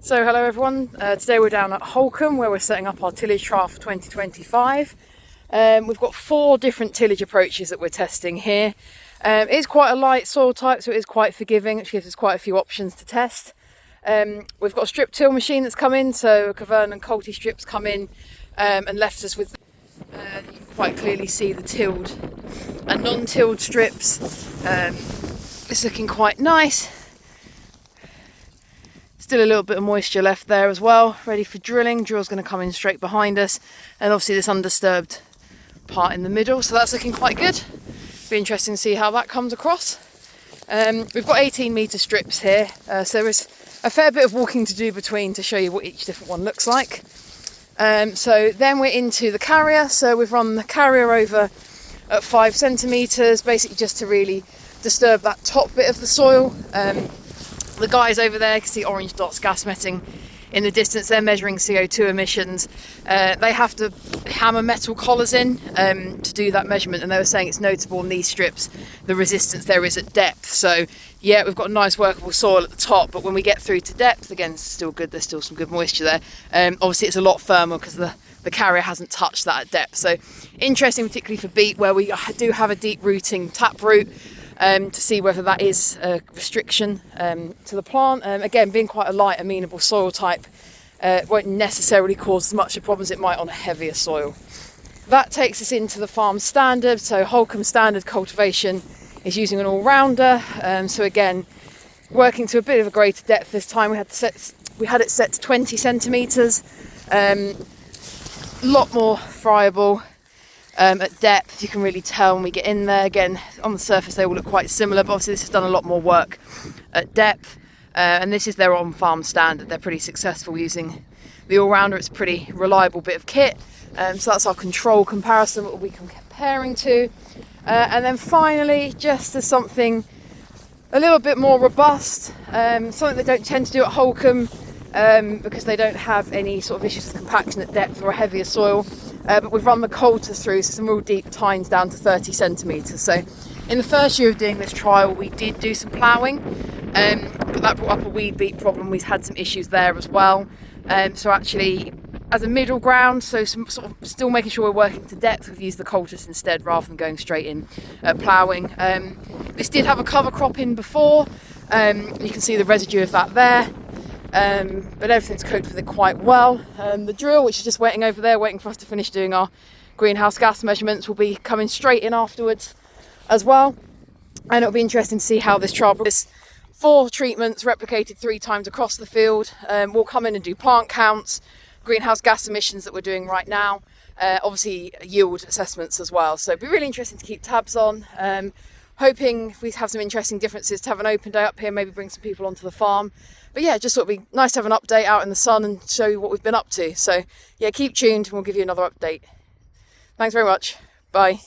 So hello everyone, today we're down at Holcombe where we're setting up our tillage trial for 2025. We've got 4 different tillage approaches that we're testing here. It's quite a light soil type, so it is quite forgiving, which gives us quite a few options to test. We've got a strip till machine that's come in, so Cavern and Colty strips come in and left us with, you can quite clearly see the tilled and non-tilled strips. It's looking quite nice. Still a little bit of moisture left there as well, ready for drilling. Drill's going to come in straight behind us, and obviously this undisturbed part in the middle, so that's looking quite good. Be interesting to see how that comes across. We've got 18-metre strips here, so there is a fair bit of walking to do between to show you what each different one looks like. So then we're into the carrier, so we've run the carrier over at 5 centimetres, basically just to really disturb that top bit of the soil. The guys over there, you can see orange dots gas metting in the distance, they're measuring CO2 emissions. They have to hammer metal collars in to do that measurement, and they were saying it's notable in these strips the resistance there is at depth. So yeah, we've got nice workable soil at the top, but when we get through to depth, again it's still good, there's still some good moisture there. Obviously it's a lot firmer because the carrier hasn't touched that at depth. So interesting, particularly for beet, where we do have a deep rooting taproot. To see whether that is a restriction to the plant. Again, being quite a light, amenable soil type, won't necessarily cause as much of a problem as it might on a heavier soil. That takes us into the farm standard. So Holcombe standard cultivation is using an all-rounder. So again, working to a bit of a greater depth this time. We had it set to 20 centimetres. A lot more friable. At depth, you can really tell when we get in there. Again, on the surface they all look quite similar, but obviously this has done a lot more work at depth, and this is their on-farm standard. They're pretty successful using the all-rounder. It's a pretty reliable bit of kit, so that's our control comparison, what we'll be comparing to. And then finally, just as something a little bit more robust, something they don't tend to do at Holcombe because they don't have any sort of issues with compaction at depth or a heavier soil. But we've run the coulters through, so some real deep tines down to 30 centimetres. So in the first year of doing this trial, we did do some ploughing, but that brought up a weed beet problem. We've had some issues there as well. So actually, as a middle ground, so some sort of still making sure we're working to depth, we've used the coulters instead rather than going straight in ploughing. This did have a cover crop in before. You can see the residue of that there. But everything's coped with it quite well. The drill, which is just waiting over there, waiting for us to finish doing our greenhouse gas measurements, will be coming straight in afterwards as well. And it'll be interesting to see how this trial progresses. 4 treatments replicated 3 times across the field. We'll come in and do plant counts, greenhouse gas emissions that we're doing right now, obviously yield assessments as well. So it'll be really interesting to keep tabs on. Hoping we have some interesting differences to have an open day up here, maybe bring some people onto the farm. But yeah, just thought it'd be nice to have an update out in the sun and show you what we've been up to. So yeah, keep tuned and we'll give you another update. Thanks very much. Bye.